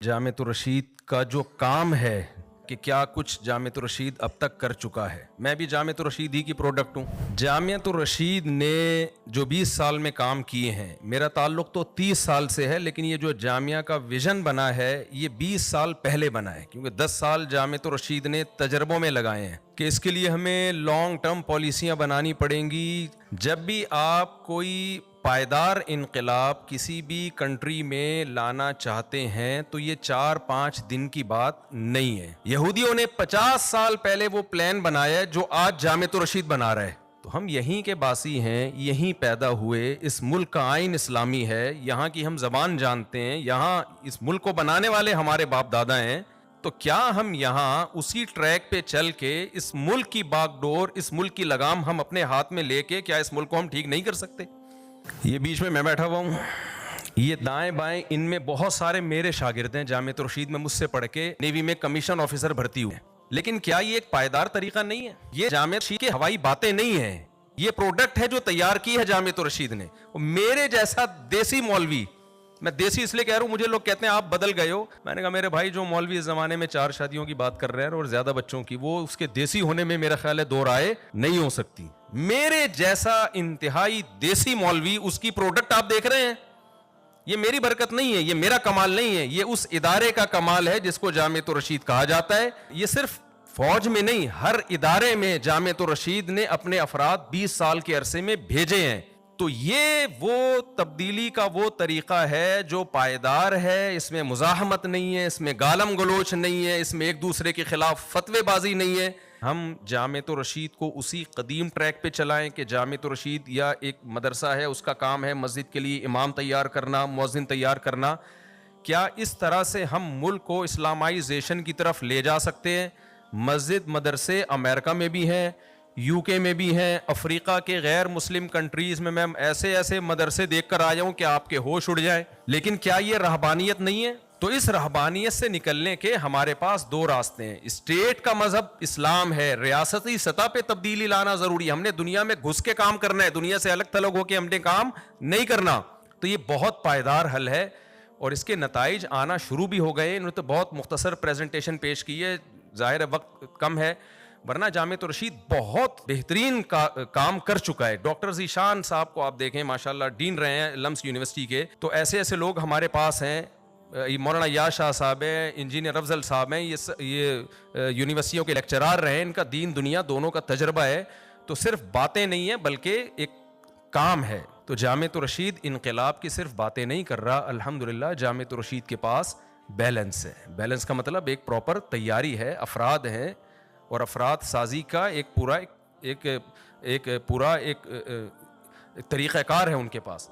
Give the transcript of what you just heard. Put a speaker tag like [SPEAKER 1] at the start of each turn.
[SPEAKER 1] जामियत रशीद का जो काम है कि क्या कुछ जामियत रशीद अब तक कर चुका है। मैं भी जामियत रशीद ही की प्रोडक्ट हूँ। जामियत रशीद ने जो 20 साल में काम किए हैं, मेरा ताल्लुक तो 30 साल से है, लेकिन ये जो जामिया का विजन बना है ये 20 साल पहले बना है, क्योंकि 10 साल जामियत रशीद ने तजर्बों में लगाए हैं कि इसके लिए हमें लॉन्ग टर्म पॉलिसियाँ बनानी पड़ेंगी। जब भी आप कोई पायदार इनकलाब किसी भी कंट्री में लाना चाहते हैं तो ये 4-5 दिन की बात नहीं है। यहूदियों ने 50 साल पहले वो प्लान बनाया जो आज जामियत रशीद बना रहा है। तो हम यहीं के बासी हैं, यहीं पैदा हुए, इस मुल्क का आइन इस्लामी है, यहाँ की हम ज़बान जानते हैं, यहाँ इस मुल्क को बनाने वाले हमारे बाप दादा हैं। तो क्या हम यहाँ उसी ट्रैक पे चल के इस मुल्क की बागडोर, इस मुल्क की लगाम हम अपने हाथ में लेके क्या इस मुल्क को हम ठीक नहीं कर सकते? ये बीच में मैं बैठा हुआ हूँ, ये दाएं बाएं, इनमें बहुत सारे मेरे शागिर्द हैं। जामियत रशीद में मुझसे पढ़ के नेवी में कमीशन ऑफिसर भर्ती हुए। लेकिन क्या ये एक पायदार तरीका नहीं है? ये जामियत रशीद की हवाई बातें नहीं है, ये प्रोडक्ट है जो तैयार की है जामियत रशीद ने। मेरे जैसा देसी मौलवी, मैं देसी इसलिए कह रहा हूँ, मुझे लोग कहते हैं आप बदल गए हो। मैंने कहा मेरे भाई, जो मौलवी इस जमाने में 4 शादियों की बात कर रहे हैं और ज्यादा बच्चों की, वो उसके देसी होने में मेरा ख्याल है 2 राय नहीं हो सकती। मेरे जैसा इंतहाई देसी मौलवी, उसकी प्रोडक्ट आप देख रहे हैं। ये मेरी बरकत नहीं है, ये मेरा कमाल नहीं है, ये उस इदारे का कमाल है जिसको जामियत रशीद कहा जाता है। ये सिर्फ फौज में नहीं, हर इदारे में जामियत रशीद ने अपने अफराद 20 साल के अरसे में भेजे हैं। तो ये वो तब्दीली का वो तरीका है जो पायदार है, इसमें मुजाहमत नहीं है, इसमें गालम गलोच नहीं है, इसमें एक दूसरे के खिलाफ फतवेबाजी नहीं है। हम जामियत रशीद को उसी कदीम ट्रैक पे चलाएं कि जामियत रशीद या एक मदरसा है, उसका काम है मस्जिद के लिए इमाम तैयार करना, मुअज्जिन तैयार करना। क्या इस तरह से हम मुल्क को इस्लामाइजेशन की तरफ ले जा सकते हैं? मस्जिद मदरसे अमेरिका में भी हैं, यूके में भी हैं, अफ्रीका के गैर मुस्लिम कंट्रीज में मैं ऐसे ऐसे मदरसे देख कर आया हूं कि आपके होश उड़ जाए। लेकिन क्या ये रहबानियत नहीं है? तो इस रहबानियत से निकलने के हमारे पास 2 रास्ते हैं। स्टेट का मजहब इस्लाम है, रियासती सतह पे तब्दीली लाना जरूरी है। हमने दुनिया में घुस के काम करना है, दुनिया से अलग थलग होकर हमने काम नहीं करना। तो ये बहुत पायदार हल है और इसके नताइज आना शुरू भी हो गए। इन्होंने तो बहुत मुख्तसर प्रेजेंटेशन पेश की है, जाहिर है वक्त कम है, वरना जामियत रशीद बहुत बेहतरीन काम कर चुका है। डॉक्टर ज़ीशान साहब को आप देखें, माशाल्लाह डीन रहे हैं लम्स यूनिवर्सिटी के। तो ऐसे ऐसे लोग हमारे पास हैं। मौलाना याश शाह साहब हैं, इंजीनियर अफजल साहब हैं, ये यूनिवर्सिटियों के लेक्चरार रहे हैं। इनका दीन दुनिया दोनों का तजर्बा है। तो सिर्फ बातें नहीं है बल्कि एक काम है। तो जामियत रशीद इनकलाब की सिर्फ बातें नहीं कर रहा, अल्हम्दुलिल्लाह जामियत रशीद के पास बैलेंस है। बैलेंस का मतलब एक प्रॉपर तैयारी है, अफराद हैं और अफराद साजी का एक पूरा तरीक़ाकार है उनके पास।